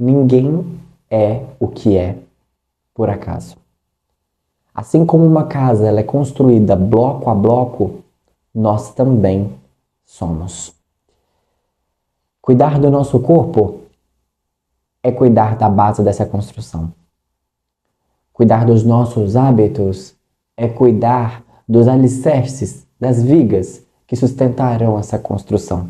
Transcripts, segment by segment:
Ninguém é o que é por acaso. Assim como uma casa ela é construída bloco a bloco, nós também somos. Cuidar do nosso corpo é cuidar da base dessa construção. Cuidar dos nossos hábitos é cuidar dos alicerces, das vigas que sustentarão essa construção.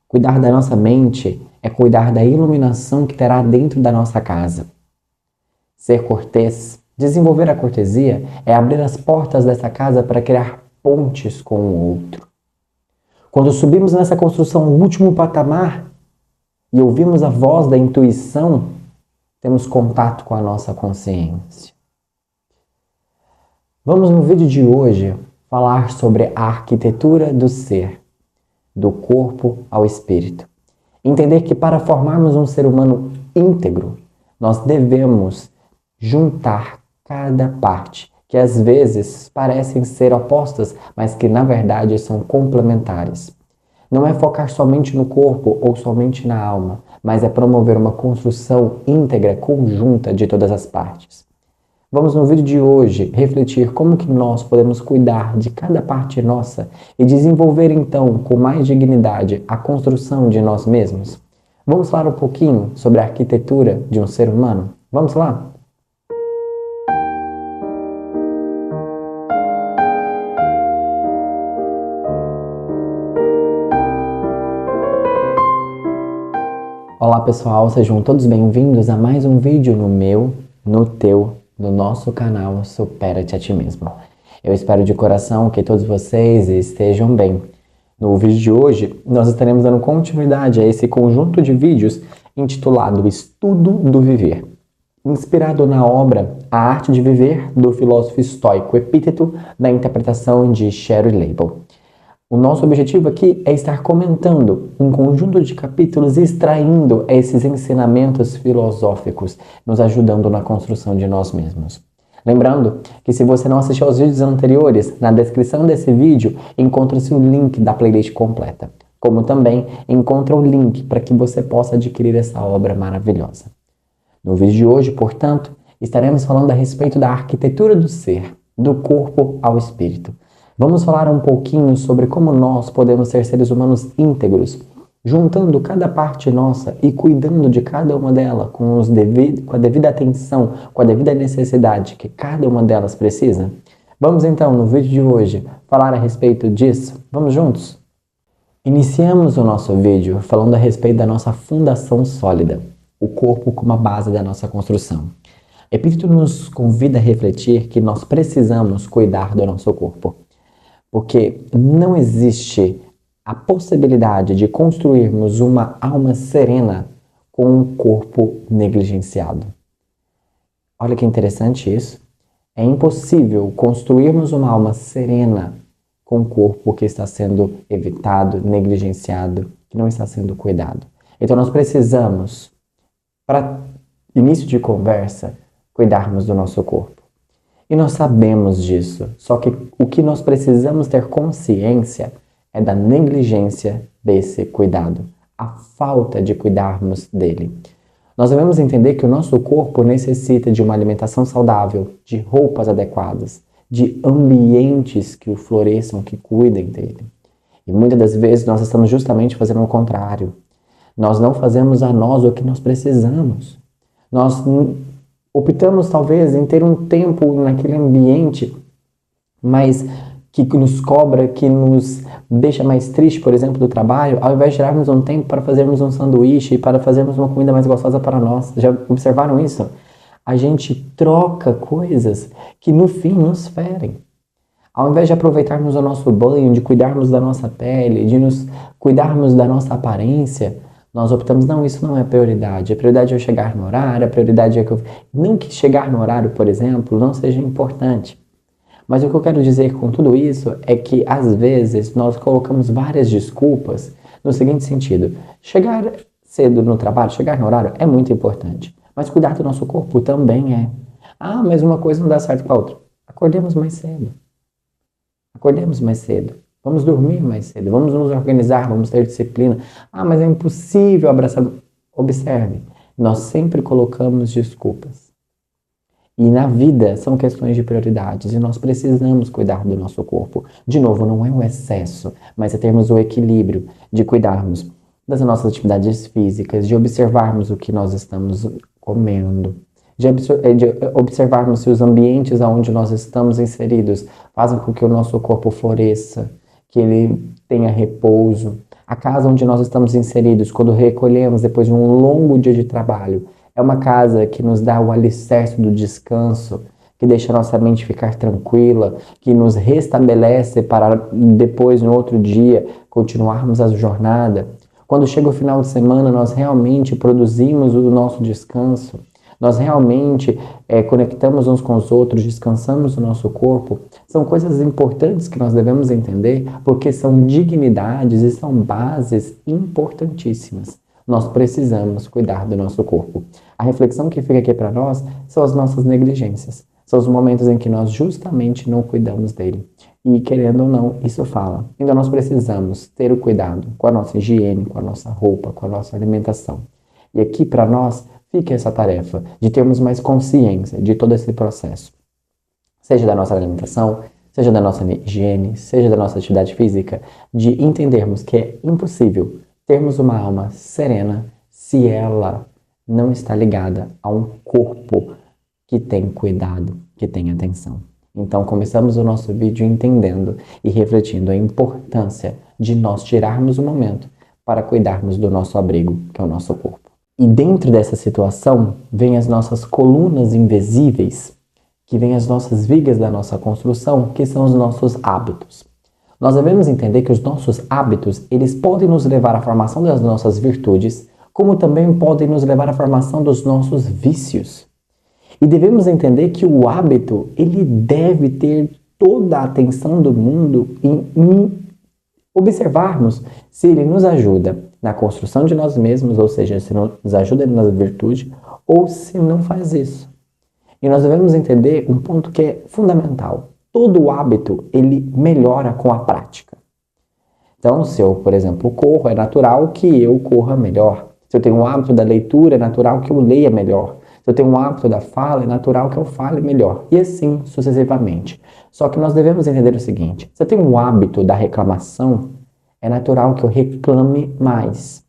Cuidar da nossa mente é cuidar da iluminação que terá dentro da nossa casa. Ser cortês, desenvolver a cortesia, é abrir as portas dessa casa para criar pontes com o outro. Quando subimos nessa construção o último patamar e ouvimos a voz da intuição, temos contato com a nossa consciência. Vamos no vídeo de hoje falar sobre a arquitetura do ser, do corpo ao espírito. Entender que para formarmos um ser humano íntegro, nós devemos juntar cada parte, que às vezes parecem ser opostas, mas que na verdade são complementares. Não é focar somente no corpo ou somente na alma, mas é promover uma construção íntegra, conjunta de todas as partes. Vamos no vídeo de hoje refletir como que nós podemos cuidar de cada parte nossa e desenvolver então com mais dignidade a construção de nós mesmos. Vamos falar um pouquinho sobre a arquitetura de um ser humano? Vamos lá? Olá pessoal, sejam todos bem-vindos a mais um vídeo no meu, no teu, no nosso canal Supera-te a Ti Mesmo. Eu espero de coração que todos vocês estejam bem. No vídeo de hoje, nós estaremos dando continuidade a esse conjunto de vídeos intitulado Estudo do Viver, inspirado na obra A Arte de Viver, do filósofo estoico Epíteto, da interpretação de Sherry Label. O nosso objetivo aqui é estar comentando um conjunto de capítulos e extraindo esses ensinamentos filosóficos, nos ajudando na construção de nós mesmos. Lembrando que se você não assistiu aos vídeos anteriores, na descrição desse vídeo encontra-se o link da playlist completa, como também encontra o link para que você possa adquirir essa obra maravilhosa. No vídeo de hoje, portanto, estaremos falando a respeito da arquitetura do ser, do corpo ao espírito. Vamos falar um pouquinho sobre como nós podemos ser seres humanos íntegros, juntando cada parte nossa e cuidando de cada uma delas com a devida atenção, com a devida necessidade que cada uma delas precisa. Vamos então, no vídeo de hoje, falar a respeito disso. Vamos juntos? Iniciamos o nosso vídeo falando a respeito da nossa fundação sólida, o corpo como a base da nossa construção. Epíteto nos convida a refletir que nós precisamos cuidar do nosso corpo. Porque não existe a possibilidade de construirmos uma alma serena com um corpo negligenciado. Olha que interessante isso. É impossível construirmos uma alma serena com um corpo que está sendo evitado, negligenciado, que não está sendo cuidado. Então nós precisamos, para início de conversa, cuidarmos do nosso corpo. E nós sabemos disso, só que o que nós precisamos ter consciência é da negligência desse cuidado, a falta de cuidarmos dele. Nós devemos entender que o nosso corpo necessita de uma alimentação saudável, de roupas adequadas, de ambientes que o floresçam, que cuidem dele. E muitas das vezes nós estamos justamente fazendo o contrário. Nós não fazemos a nós o que nós precisamos. Nós optamos talvez em ter um tempo naquele ambiente, mas que nos cobra, que nos deixa mais triste, por exemplo, do trabalho, ao invés de tirarmos um tempo para fazermos um sanduíche, para fazermos uma comida mais gostosa para nós. Já observaram isso? A gente troca coisas que no fim nos ferem. Ao invés de aproveitarmos o nosso banho, de cuidarmos da nossa pele, de nos cuidarmos da nossa aparência, nós optamos, não, isso não é prioridade. A prioridade é eu chegar no horário, a prioridade é que eu... Não que chegar no horário, por exemplo, não seja importante. Mas o que eu quero dizer com tudo isso é que, às vezes, nós colocamos várias desculpas no seguinte sentido. Chegar cedo no trabalho, chegar no horário é muito importante. Mas cuidar do nosso corpo também é. Ah, mas uma coisa não dá certo com a outra. Acordemos mais cedo. Acordemos mais cedo. Vamos dormir mais cedo, vamos nos organizar, vamos ter disciplina. Ah, mas é impossível abraçar. Observe, Nós sempre colocamos desculpas. E na vida são questões de prioridades e nós precisamos cuidar do nosso corpo. De novo, não é o excesso, mas é termos o equilíbrio de cuidarmos das nossas atividades físicas, de observarmos o que nós estamos comendo, de observarmos se os ambientes onde nós estamos inseridos fazem com que o nosso corpo floresça, que ele tenha repouso. A casa onde nós estamos inseridos, quando recolhemos depois de um longo dia de trabalho, é uma casa que nos dá o alicerce do descanso, que deixa a nossa mente ficar tranquila, que nos restabelece para depois, no outro dia, continuarmos a jornada. Quando chega o final de semana, nós realmente produzimos o nosso descanso, nós realmente conectamos uns com os outros, descansamos o nosso corpo. São coisas importantes que nós devemos entender, porque são dignidades e são bases importantíssimas. Nós precisamos cuidar do nosso corpo. A reflexão que fica aqui para nós são as nossas negligências. São os momentos em que nós justamente não cuidamos dele. E querendo ou não, isso fala. Então nós precisamos ter o cuidado com a nossa higiene, com a nossa roupa, com a nossa alimentação. E aqui para nós fica essa tarefa de termos mais consciência de todo esse processo. Seja da nossa alimentação, seja da nossa higiene, seja da nossa atividade física, de entendermos que é impossível termos uma alma serena se ela não está ligada a um corpo que tem cuidado, que tem atenção. Então começamos o nosso vídeo entendendo e refletindo a importância de nós tirarmos um momento para cuidarmos do nosso abrigo, que é o nosso corpo. E dentro dessa situação, vem as nossas colunas invisíveis, que vem as nossas vigas da nossa construção, que são os nossos hábitos. Nós devemos entender que os nossos hábitos, eles podem nos levar à formação das nossas virtudes, como também podem nos levar à formação dos nossos vícios. E devemos entender que o hábito, ele deve ter toda a atenção do mundo em observarmos se ele nos ajuda na construção de nós mesmos, ou seja, se nos ajuda na virtude, ou se não faz isso. E nós devemos entender um ponto que é fundamental. Todo hábito, ele melhora com a prática. Então, se eu, por exemplo, corro, é natural que eu corra melhor. Se eu tenho um hábito da leitura, é natural que eu leia melhor. Se eu tenho um hábito da fala, é natural que eu fale melhor. E assim, sucessivamente. Só que nós devemos entender o seguinte. Se eu tenho um hábito da reclamação, é natural que eu reclame mais.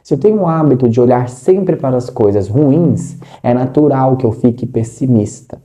Se eu tenho um hábito de olhar sempre para as coisas ruins, é natural que eu fique pessimista.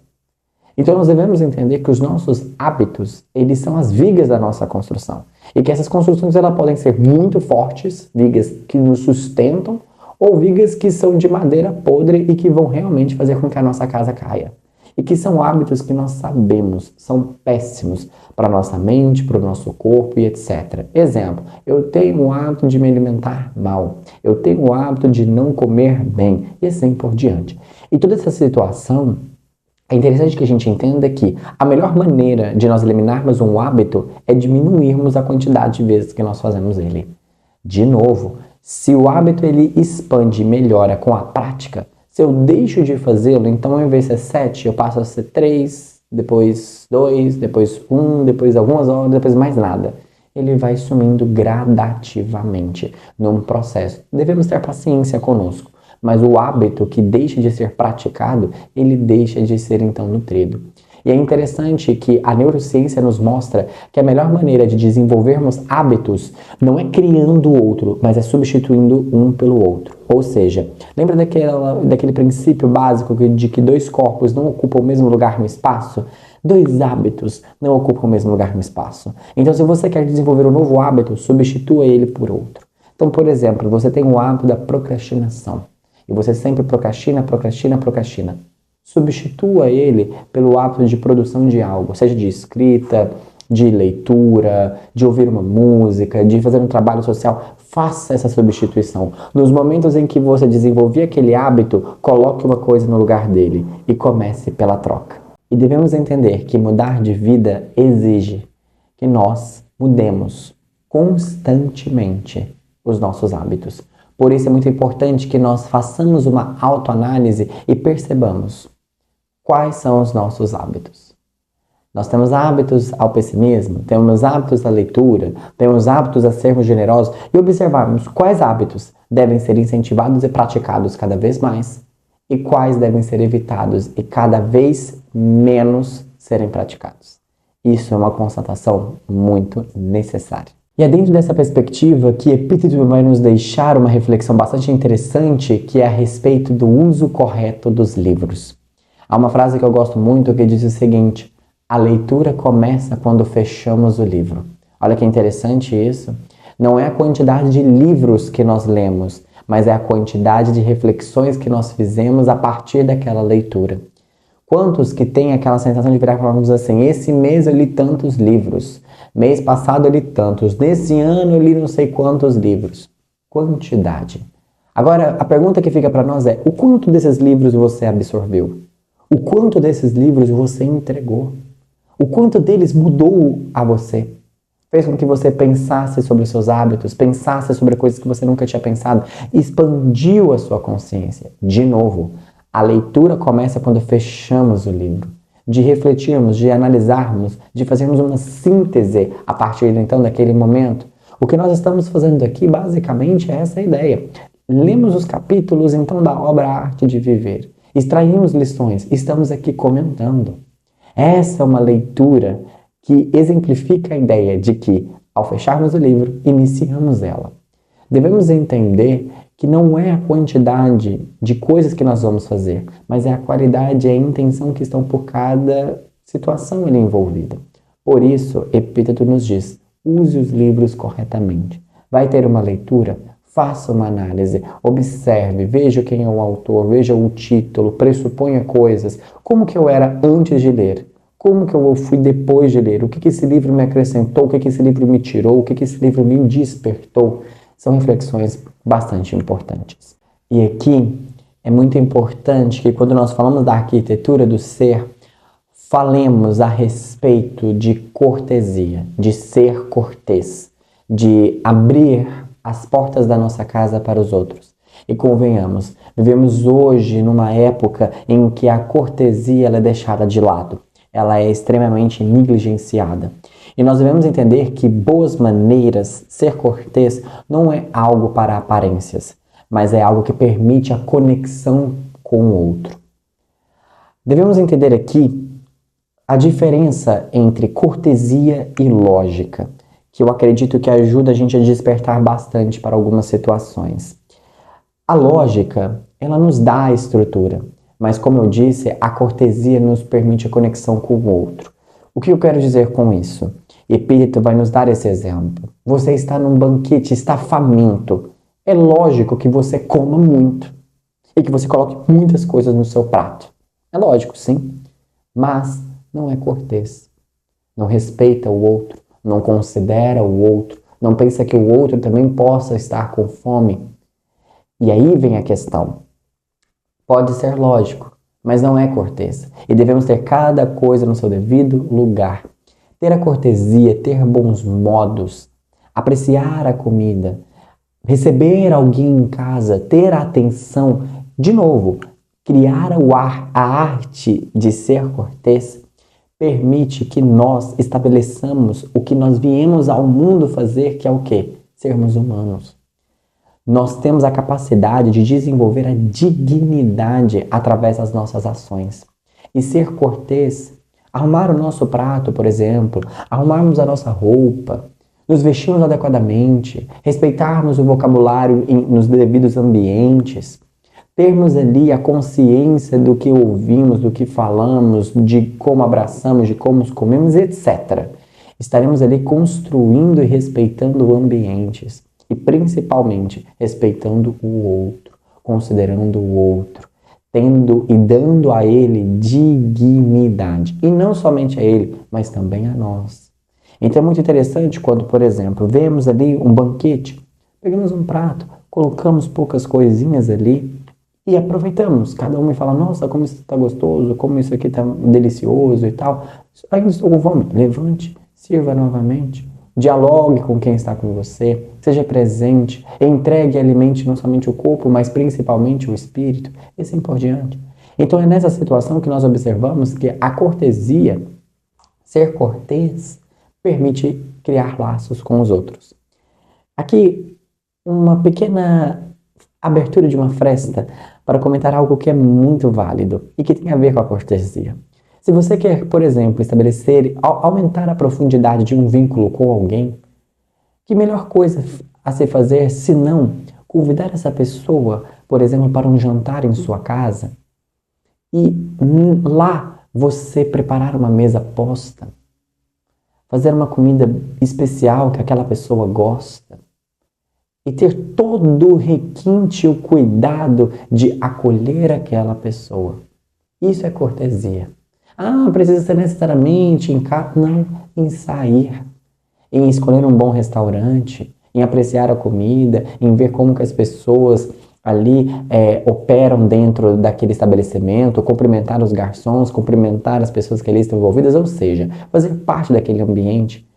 Então nós devemos entender que os nossos hábitos, eles são as vigas da nossa construção. E que essas construções elas podem ser muito fortes, vigas que nos sustentam, ou vigas que são de madeira podre e que vão realmente fazer com que a nossa casa caia. E que são hábitos que nós sabemos são péssimos para a nossa mente, para o nosso corpo e etc. Exemplo, eu tenho o hábito de me alimentar mal, eu tenho o hábito de não comer bem e assim por diante. E toda essa situação, é interessante que a gente entenda que a melhor maneira de nós eliminarmos um hábito é diminuirmos a quantidade de vezes que nós fazemos ele. De novo, se o hábito ele expande e melhora com a prática, se eu deixo de fazê-lo, então ao invés de ser 7, eu passo a ser 3, depois 2, depois 1, depois algumas horas, depois mais nada. Ele vai sumindo gradativamente num processo. Devemos ter paciência conosco. Mas o hábito que deixa de ser praticado, ele deixa de ser então nutrido. E é interessante que a neurociência nos mostra que a melhor maneira de desenvolvermos hábitos não é criando outro, mas é substituindo um pelo outro. Ou seja, lembra daquele princípio básico de que dois corpos não ocupam o mesmo lugar no espaço? Dois hábitos não ocupam o mesmo lugar no espaço. Então, se você quer desenvolver um novo hábito, substitua ele por outro. Então, por exemplo, você tem o hábito da procrastinação. E você sempre procrastina. Substitua ele pelo hábito de produção de algo, seja de escrita, de leitura, de ouvir uma música, de fazer um trabalho social. Faça essa substituição. Nos momentos em que você desenvolver aquele hábito, coloque uma coisa no lugar dele e comece pela troca. E devemos entender que mudar de vida exige que nós mudemos constantemente os nossos hábitos. Por isso é muito importante que nós façamos uma autoanálise e percebamos quais são os nossos hábitos. Nós temos hábitos ao pessimismo, temos hábitos à leitura, temos hábitos a sermos generosos e observarmos quais hábitos devem ser incentivados e praticados cada vez mais e quais devem ser evitados e cada vez menos serem praticados. Isso é uma constatação muito necessária. E é dentro dessa perspectiva que Epíteto vai nos deixar uma reflexão bastante interessante, que é a respeito do uso correto dos livros. Há uma frase que eu gosto muito que diz o seguinte: a leitura começa quando fechamos o livro. Olha que interessante isso. Não é a quantidade de livros que nós lemos, mas é a quantidade de reflexões que nós fizemos a partir daquela leitura. Quantos que têm aquela sensação de virar e falarmos assim: esse mês eu li tantos livros, mês passado eu li tantos, nesse ano eu li não sei quantos livros. Quantidade. Agora, a pergunta que fica para nós é: o quanto desses livros você absorveu? O quanto desses livros você entregou? O quanto deles mudou a você? Fez com que você pensasse sobre os seus hábitos, pensasse sobre coisas que você nunca tinha pensado, expandiu a sua consciência. De novo, a leitura começa quando fechamos o livro, de refletirmos, de analisarmos, de fazermos uma síntese a partir então daquele momento. O que nós estamos fazendo aqui basicamente é essa ideia. Lemos os capítulos então da obra Arte de Viver, extraímos lições, estamos aqui comentando. Essa é uma leitura que exemplifica a ideia de que, ao fecharmos o livro, iniciamos ela. Devemos entender que não é a quantidade de coisas que nós vamos fazer, mas é a qualidade e a intenção que estão por cada situação ali envolvida. Por isso, Epíteto nos diz: use os livros corretamente. Vai ter uma leitura? Faça uma análise, observe, veja quem é o autor, veja o título, pressuponha coisas. Como que eu era antes de ler? Como que eu fui depois de ler? O que esse livro me acrescentou? O que esse livro me tirou? O que esse livro me despertou? São reflexões bastante importantes. E aqui é muito importante que quando nós falamos da arquitetura do ser, falemos a respeito de cortesia, de ser cortês, de abrir as portas da nossa casa para os outros. E convenhamos, vivemos hoje numa época em que a cortesia ela é deixada de lado. Ela é extremamente negligenciada. E nós devemos entender que boas maneiras, ser cortês, não é algo para aparências, mas é algo que permite a conexão com o outro. Devemos entender aqui a diferença entre cortesia e lógica, que eu acredito que ajuda a gente a despertar bastante para algumas situações. A lógica, ela nos dá a estrutura, mas como eu disse, a cortesia nos permite a conexão com o outro. O que eu quero dizer com isso? Epíteto vai nos dar esse exemplo. Você está num banquete, está faminto. É lógico que você coma muito e que você coloque muitas coisas no seu prato. É lógico, sim, mas não é cortês. Não respeita o outro, não considera o outro, não pensa que o outro também possa estar com fome. E aí vem a questão. Pode ser lógico, mas não é cortês. E devemos ter cada coisa no seu devido lugar. Ter a cortesia, ter bons modos, apreciar a comida, receber alguém em casa, ter a atenção. De novo, criar a arte de ser cortês permite que nós estabeleçamos o que nós viemos ao mundo fazer, que é o quê? Sermos humanos. Nós temos a capacidade de desenvolver a dignidade através das nossas ações. E ser cortês, arrumar o nosso prato, por exemplo, arrumarmos a nossa roupa, nos vestirmos adequadamente, respeitarmos o vocabulário nos devidos ambientes, termos ali a consciência do que ouvimos, do que falamos, de como abraçamos, de como os comemos, etc. Estaremos ali construindo e respeitando ambientes. E principalmente respeitando o outro, considerando o outro, tendo e dando a ele dignidade. E não somente a ele, mas também a nós. Então é muito interessante quando, por exemplo, vemos ali um banquete, pegamos um prato, colocamos poucas coisinhas ali e aproveitamos. Cada um me fala: nossa, como isso está gostoso, como isso aqui está delicioso e tal. Ainda estou com fome. Levante, sirva novamente. Dialogue com quem está com você, seja presente, entregue e alimente não somente o corpo, mas principalmente o espírito, e assim por diante. Então é nessa situação que nós observamos que a cortesia Ser cortês permite criar laços com os outros. Aqui, uma pequena abertura de uma fresta para comentar algo que é muito válido e que tem a ver com a cortesia. Se você quer, por exemplo, estabelecer, aumentar a profundidade de um vínculo com alguém, que melhor coisa a se fazer se não convidar essa pessoa, por exemplo, para um jantar em sua casa e lá você preparar uma mesa posta, fazer uma comida especial que aquela pessoa gosta e ter todo o requinte e o cuidado de acolher aquela pessoa. Isso é cortesia. Ah, precisa ser necessariamente em casa. Não, em sair, em escolher um bom restaurante, em apreciar a comida, em ver como que as pessoas ali operam dentro daquele estabelecimento, cumprimentar os garçons, cumprimentar as pessoas que ali estão envolvidas, ou seja, fazer parte daquele ambiente,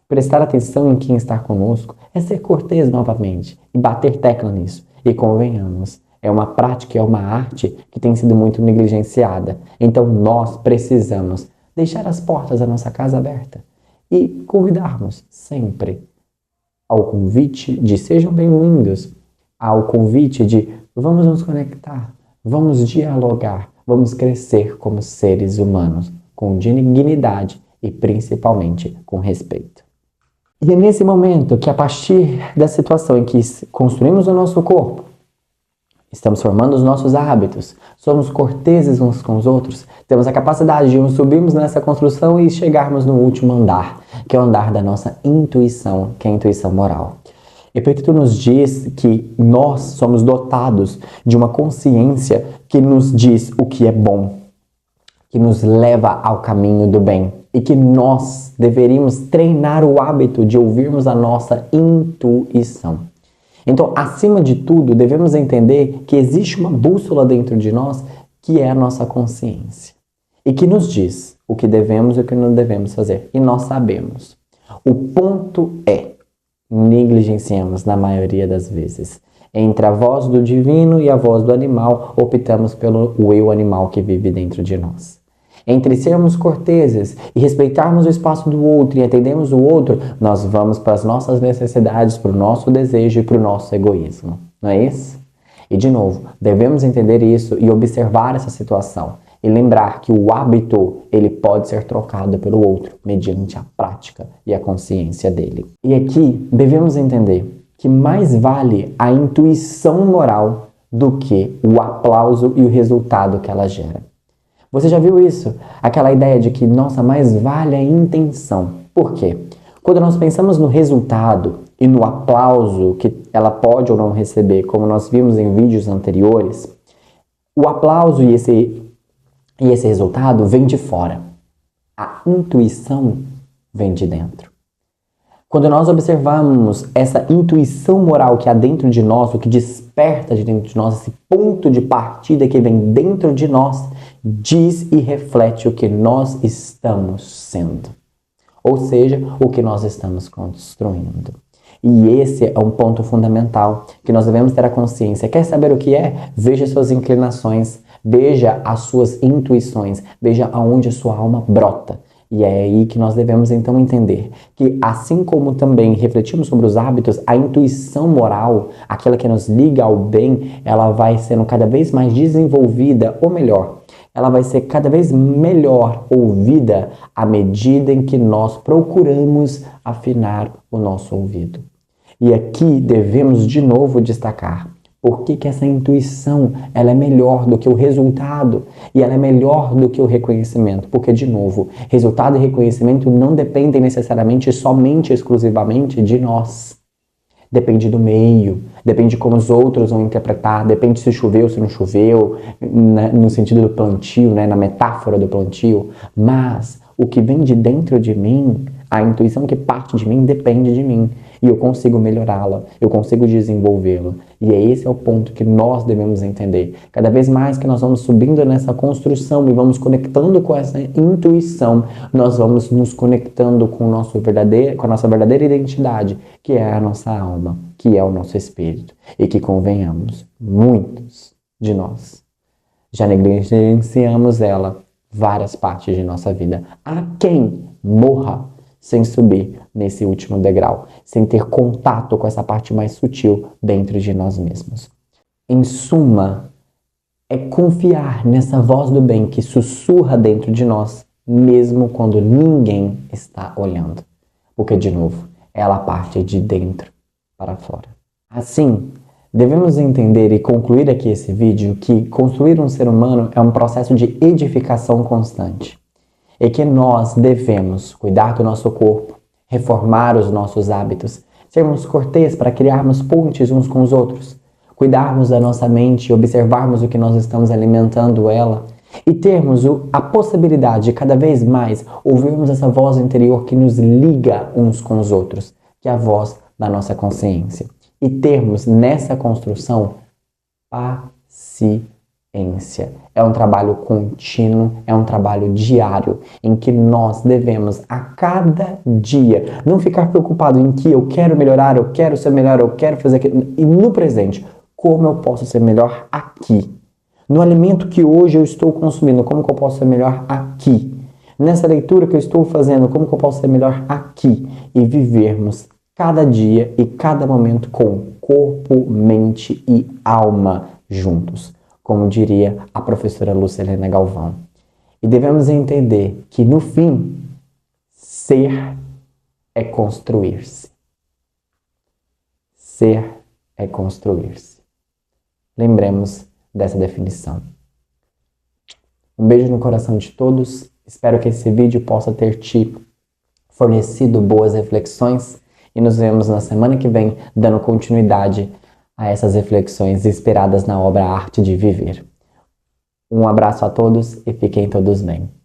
prestar atenção em quem está conosco, é ser cortês novamente e bater tecla nisso. E convenhamos, é uma prática, é uma arte que tem sido muito negligenciada. Então nós precisamos deixar as portas da nossa casa aberta e convidarmos sempre ao convite de sejam bem-vindos, ao convite de vamos nos conectar, vamos dialogar, vamos crescer como seres humanos, com dignidade e principalmente com respeito. E é nesse momento que, a partir da situação em que construímos o nosso corpo, estamos formando os nossos hábitos, somos corteses uns com os outros, temos a capacidade de subirmos nessa construção e chegarmos no último andar, que é o andar da nossa intuição, que é a intuição moral. Epicteto nos diz que nós somos dotados de uma consciência que nos diz o que é bom, que nos leva ao caminho do bem e que nós deveríamos treinar o hábito de ouvirmos a nossa intuição. Então, acima de tudo, devemos entender que existe uma bússola dentro de nós que é a nossa consciência e que nos diz o que devemos e o que não devemos fazer. E nós sabemos. O ponto é, negligenciamos na maioria das vezes. Entre a voz do divino e a voz do animal, optamos pelo eu animal que vive dentro de nós. Entre sermos corteses e respeitarmos o espaço do outro e atendermos o outro, nós vamos para as nossas necessidades, para o nosso desejo e para o nosso egoísmo. Não é isso? E de novo, devemos entender isso e observar essa situação. E lembrar que o hábito, ele pode ser trocado pelo outro, mediante a prática e a consciência dele. E aqui, devemos entender que mais vale a intuição moral do que o aplauso e o resultado que ela gera. Você já viu isso? Aquela ideia de que, nossa, mais vale a intenção. Por quê? Quando nós pensamos no resultado e no aplauso que ela pode ou não receber, como nós vimos em vídeos anteriores, o aplauso e esse resultado vem de fora. A intuição vem de dentro. Quando nós observamos essa intuição moral que há dentro de nós, o que desperta de dentro de nós, esse ponto de partida que vem dentro de nós, diz e reflete o que nós estamos sendo. Ou seja, o que nós estamos construindo. E esse é um ponto fundamental que nós devemos ter a consciência. Quer saber o que é? Veja suas inclinações, veja as suas intuições, veja aonde a sua alma brota. E é aí que nós devemos então entender que, assim como também refletimos sobre os hábitos, a intuição moral, aquela que nos liga ao bem, ela vai sendo cada vez mais desenvolvida, ou melhor, ela vai ser cada vez melhor ouvida à medida em que nós procuramos afinar o nosso ouvido. E aqui devemos de novo destacar por que essa intuição ela é melhor do que o resultado e ela é melhor do que o reconhecimento. Porque, de novo, resultado e reconhecimento não dependem necessariamente, somente, exclusivamente de nós. Depende do meio, depende de como os outros vão interpretar, depende se choveu, se não choveu, no sentido do plantio, na metáfora do plantio. Mas o que vem de dentro de mim, a intuição que parte de mim, depende de mim. E eu consigo melhorá-la, eu consigo desenvolvê-la. E esse é o ponto que nós devemos entender. Cada vez mais que nós vamos subindo nessa construção e vamos conectando com essa intuição, nós vamos nos conectando com a nossa verdadeira identidade, que é a nossa alma, que é o nosso espírito. E que, convenhamos, muitos de nós já negligenciamos ela várias partes de nossa vida. Há quem morra sem subir nesse último degrau, sem ter contato com essa parte mais sutil dentro de nós mesmos. Em suma, é confiar nessa voz do bem que sussurra dentro de nós, mesmo quando ninguém está olhando. Porque, de novo, ela parte de dentro para fora. Assim, devemos entender e concluir aqui esse vídeo que construir um ser humano é um processo de edificação constante. E que nós devemos cuidar do nosso corpo, reformar os nossos hábitos, sermos cortês para criarmos pontes uns com os outros, cuidarmos da nossa mente e observarmos o que nós estamos alimentando ela e termos a possibilidade de cada vez mais ouvirmos essa voz interior que nos liga uns com os outros, que é a voz da nossa consciência. E termos nessa construção paciência. É um trabalho contínuo, é um trabalho diário, em que nós devemos a cada dia não ficar preocupado em que eu quero melhorar, eu quero ser melhor, eu quero fazer aquilo. E no presente, como eu posso ser melhor aqui? No alimento que hoje eu estou consumindo, como que eu posso ser melhor aqui? Nessa leitura que eu estou fazendo, como que eu posso ser melhor aqui? E vivermos cada dia e cada momento com corpo, mente e alma juntos, como diria a professora Lucilena Galvão. E devemos entender que, no fim, ser é construir-se. Ser é construir-se. Lembremos dessa definição. Um beijo no coração de todos. Espero que esse vídeo possa ter te fornecido boas reflexões e nos vemos na semana que vem, dando continuidade a essas reflexões inspiradas na obra Arte de Viver. Um abraço a todos e fiquem todos bem.